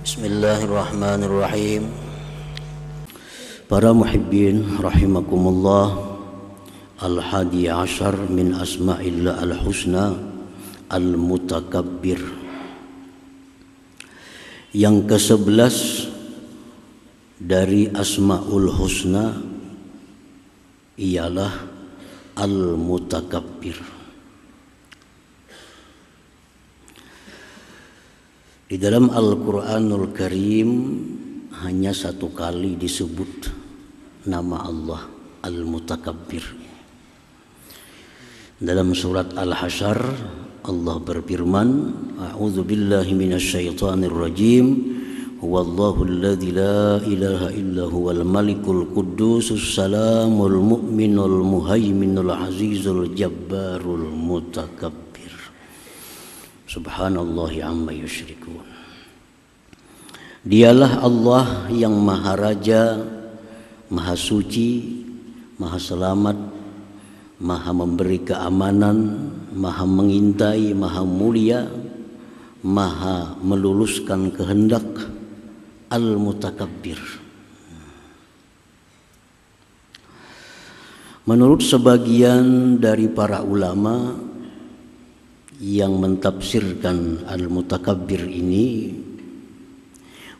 Bismillahirrahmanirrahim. Para muhibbin rahimakumullah, al-hadi ashar min asma'illah al-husna al-mutakabbir. Yang ke-11 dari asma'ul husna ialah al-mutakabbir. Di dalam Al-Quranul Karim hanya satu kali disebut nama Allah Al-Mutakabbir. Dalam surat Al-Hasyr Allah berfirman, A'udzu billahi minasyaitonir rajim. Huwallahu alladzi la ilaha illa huwal malikul quddusus salamul mu'minul muhaiminul azizul jabbarul mutakabbir. Subhanallahi amma yusyrikun. Dialah Allah yang Maha Raja, Maha Suci, Maha Selamat, Maha memberi keamanan, Maha mengintai, Maha mulia, Maha meluluskan kehendak, Al-Mutakabbir. Menurut sebagian dari para ulama yang mentafsirkan al-mutakabbir ini,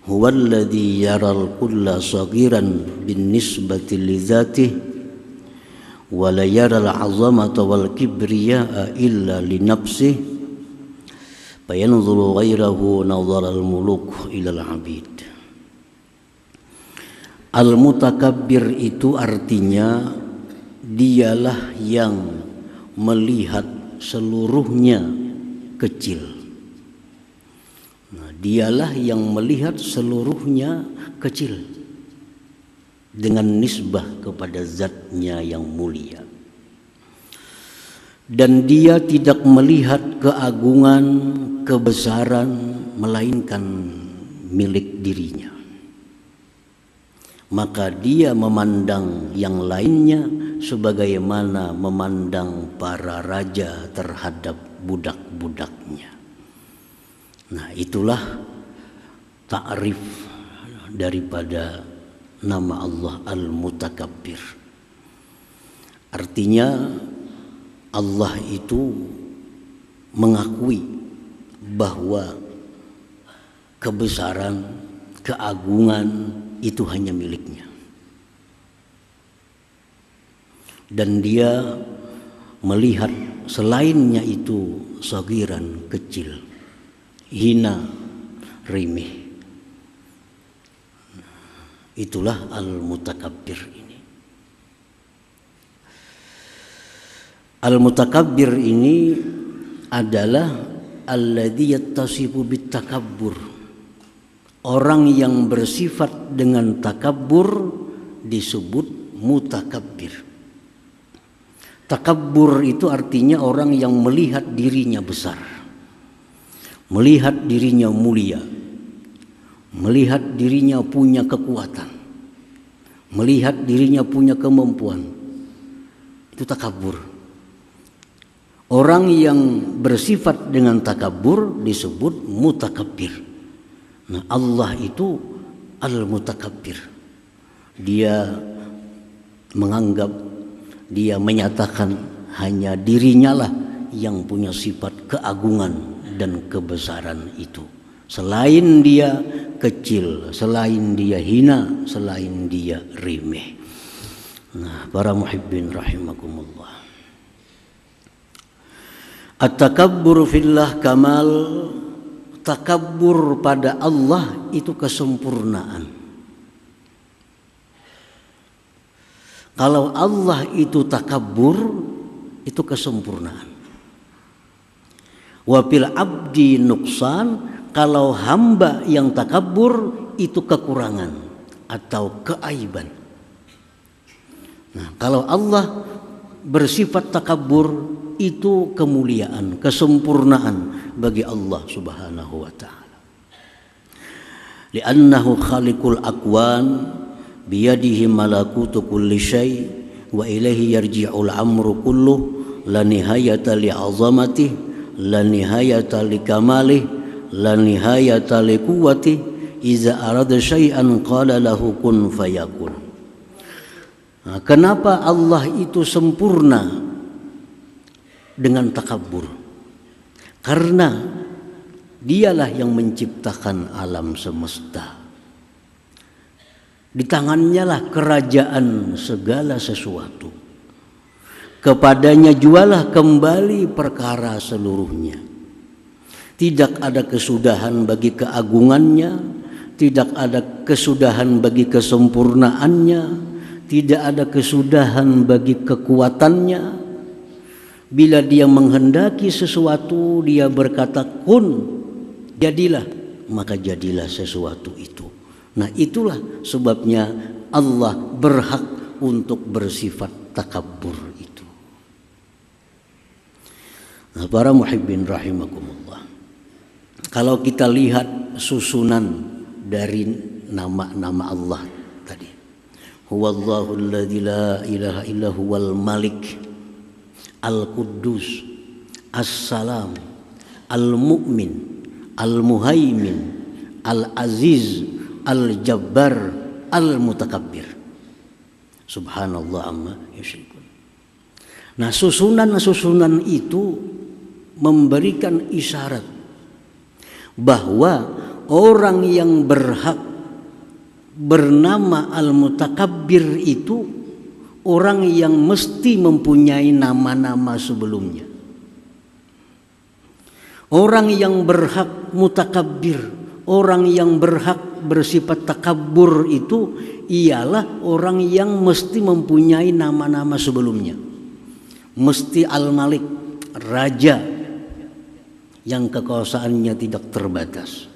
huwallazi yaral kulla saghiran bin nisbati li dzatihi wa la yaral 'azamata wal kibriya illa li nafsihi fayanzuru ghairahu nadhara al-muluk ila al-'abid. Al-mutakabbir itu artinya dialah yang melihat seluruhnya kecil. Nah, dialah yang melihat seluruhnya kecil dengan nisbah kepada zatnya yang mulia. Dan dia tidak melihat keagungan, kebesaran melainkan milik dirinya. Maka dia memandang yang lainnya sebagaimana memandang para raja terhadap budak-budaknya. Nah, itulah ta'rif daripada nama Allah Al-Mutakabbir. Artinya Allah itu mengakui bahwa kebesaran, keagungan itu hanya miliknya. Dan dia melihat selainnya itu sagiran, kecil, hina, remeh. Itulah Al-Mutakabbir ini. Al-Mutakabbir ini adalah alladzi yattasifu bitakabbur. Orang yang bersifat dengan takabbur disebut mutakabbir. Takabbur itu artinya orang yang melihat dirinya besar, melihat dirinya mulia, melihat dirinya punya kekuatan, melihat dirinya punya kemampuan. Itu takabbur. Orang yang bersifat dengan takabbur disebut mutakabbir. Nah, Allah itu Al-Mutakabbir. Dia menganggap, dia menyatakan hanya dirinya lah yang punya sifat keagungan dan kebesaran itu. Selain dia kecil, selain dia hina, selain dia remeh. Nah, para muhibbin rahimakumullah. At-takabbur fillah kamal. Takabbur pada Allah itu kesempurnaan. Kalau Allah itu takabbur, itu kesempurnaan. Wa fil abdi nuqsan, kalau hamba yang takabbur itu kekurangan atau keaiban. Nah, kalau Allah bersifat takabbur itu kemuliaan, kesempurnaan bagi Allah Subhanahu wa taala. Li'annahu khaliqul akwan biyadihi malakutu kulli syai wa ilaihi yarji'ul amru kulluh la nihayata li'azamatihi la nihayata li kamalih la nihayata li quwwati Iza arada syai'an qala lahu kun fayakun. Nah, kenapa Allah itu sempurna dengan takabbur? Karena dialah yang menciptakan alam semesta. Di tangannya lah kerajaan segala sesuatu. Kepadanya jualah kembali perkara seluruhnya. Tidak ada kesudahan bagi keagungannya, tidak ada kesudahan bagi kesempurnaannya, tidak ada kesudahan bagi kekuatannya. Bila dia menghendaki sesuatu, dia berkata kun, jadilah, maka jadilah sesuatu itu. Nah, itulah sebabnya Allah berhak untuk bersifat takabbur itu. Nah, para muhibbin rahimakumullah, kalau kita lihat susunan dari nama-nama Allah tadi, huwallahu alladzi la ilaha illa huwal malik al-quddus as-salam al-mu'min al-muhaimin al-aziz al-jabbar al-mutakabbir. Subhanallah amma yusyrikun. Nah, susunan-susunan itu memberikan isyarat bahwa orang yang berhak bernama Al-Mutakabbir itu orang yang mesti mempunyai nama-nama sebelumnya. Orang yang berhak mutakabbir, orang yang berhak bersifat takabbur itu ialah orang yang mesti mempunyai nama-nama sebelumnya. Mesti Al-Malik, raja yang kekuasaannya tidak terbatas.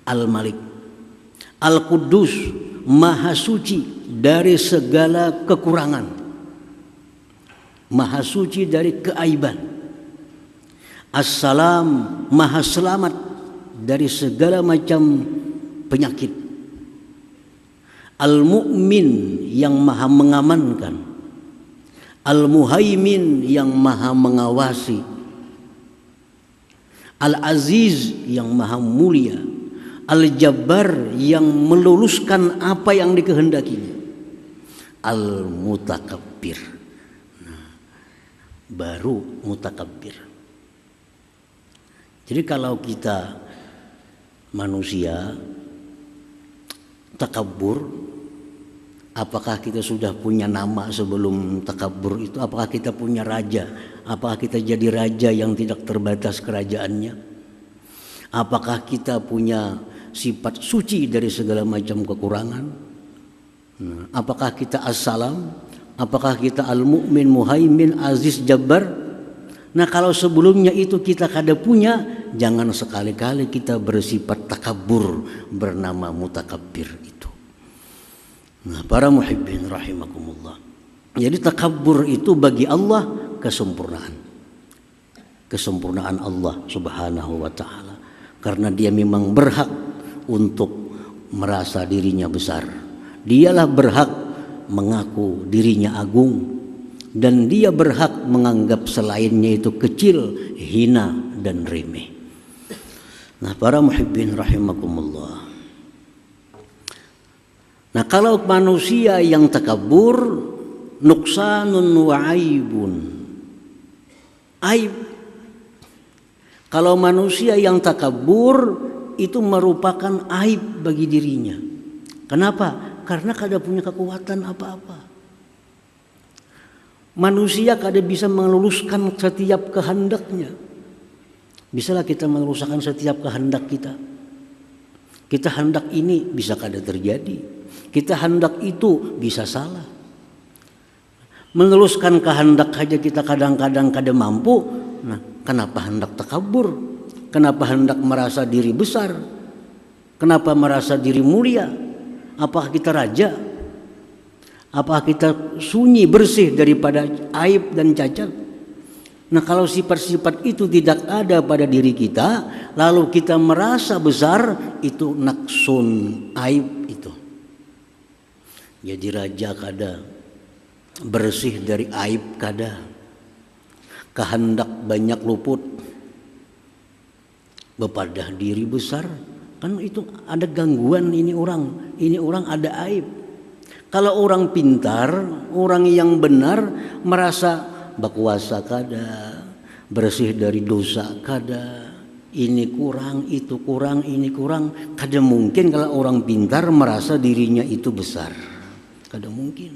Al-Malik, Al-Quddus, Maha Suci dari segala kekurangan, Maha Suci dari keaiban. As-Salam, Maha Selamat dari segala macam penyakit. Al-Mu'min, yang Maha mengamankan. Al-Muhaimin, yang Maha mengawasi. Al-Aziz, yang Maha mulia. Al-Jabbar, yang meluluskan apa yang dikehendakinya. Al-Mutakabbir, nah, baru mutakabbir. Jadi kalau kita manusia takabbur, apakah kita sudah punya nama sebelum takabbur itu? Apakah kita punya raja? Apakah kita jadi raja yang tidak terbatas kerajaannya? Apakah kita punya sifat suci dari segala macam kekurangan? Apakah kita as-salam? Apakah kita al-mu'min, muhaimin, aziz, jabbar? Nah, kalau sebelumnya itu kita kada punya, jangan sekali-kali kita bersifat takabbur bernama mutakabbir itu. Nah, para muhibbin rahimakumullah. Jadi takabbur itu bagi Allah kesempurnaan. Kesempurnaan Allah Subhanahu wa taala. Karena dia memang berhak untuk merasa dirinya besar. Dialah berhak mengaku dirinya agung, dan dia berhak menganggap selainnya itu kecil, hina dan remeh. Nah, para muhibbin rahimakumullah. Nah, kalau manusia yang takabur, nuksanun wa aibun, aib. Kalau manusia yang takabur itu merupakan aib bagi dirinya. Kenapa? Karena kada punya kekuatan apa-apa. Manusia kada bisa meluluskan setiap kehendaknya. Bisalah kita meluluskan setiap kehendak kita. Kita hendak ini bisa kada terjadi. Kita hendak itu bisa salah. Meneruskan kehendak saja kita kadang-kadang kada mampu. Nah, kenapa hendak takabur? Kenapa hendak merasa diri besar? Kenapa merasa diri mulia? Apakah kita raja? Apakah kita sunyi bersih daripada aib dan cacat? Nah, kalau sifat-sifat itu tidak ada pada diri kita, lalu kita merasa besar, itu naksun, aib itu. Jadi raja kada, bersih dari aib kada, kehendak banyak luput. bepadah diri besar, kan itu ada gangguan, ini orang ada aib. Kalau orang pintar, orang yang benar merasa berkuasa kada, bersih dari dosa kada, ini kurang, itu kurang, ini kurang. Kada mungkin kalau orang pintar merasa dirinya itu besar, kada mungkin.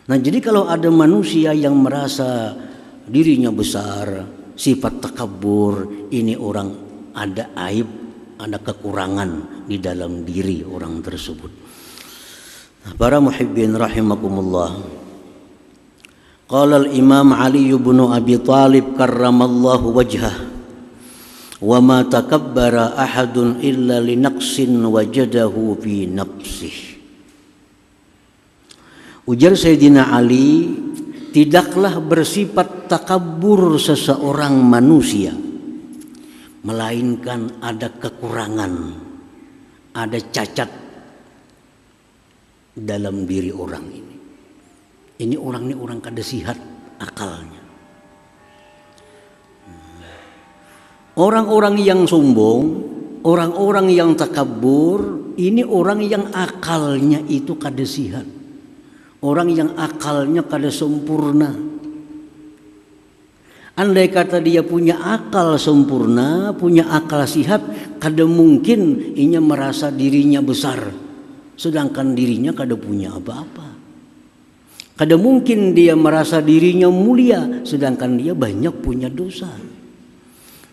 Nah jadi kalau ada manusia yang merasa dirinya besar, sifat takabur, ini orang ada aib, ada kekurangan di dalam diri orang tersebut. Para muhibbin rahimakumullah. Qala al-Imam Ali bin Abi Thalib karramallahu wajhah, wa ma takabbara ahadun illa li naqsin wajadahu fi nafsihi. Ujar Sayyidina Ali, tidaklah bersifat takabur seseorang manusia, melainkan ada kekurangan, ada cacat dalam diri orang ini. Ini orang kada sihat akalnya. Orang-orang yang sombong, orang-orang yang takabur, ini orang yang akalnya itu kada sihat. Orang yang akalnya kada sempurna. Andai kata dia punya akal sempurna, punya akal sihat, kada mungkin inya merasa dirinya besar, sedangkan dirinya kada punya apa-apa. Kada mungkin dia merasa dirinya mulia, sedangkan dia banyak punya dosa.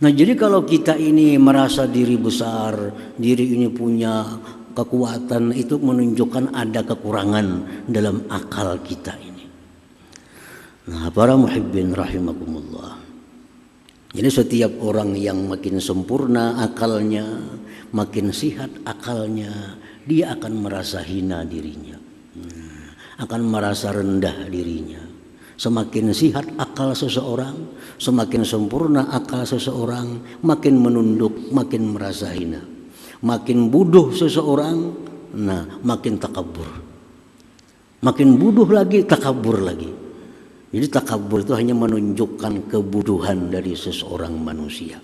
Nah jadi kalau kita ini merasa diri besar, diri ini punya kekuatan, itu menunjukkan ada kekurangan dalam akal kita ini. Nah para muhibbin rahimakumullah. Jadi setiap orang yang makin sempurna akalnya, makin sihat akalnya, dia akan merasa hina dirinya, akan merasa rendah dirinya. Semakin sihat akal seseorang, semakin sempurna akal seseorang, makin menunduk, makin merasa hina. Makin bodoh seseorang, nah makin takabur. Makin bodoh lagi, takabur lagi. Jadi takabur itu hanya menunjukkan kebodohan dari seseorang manusia.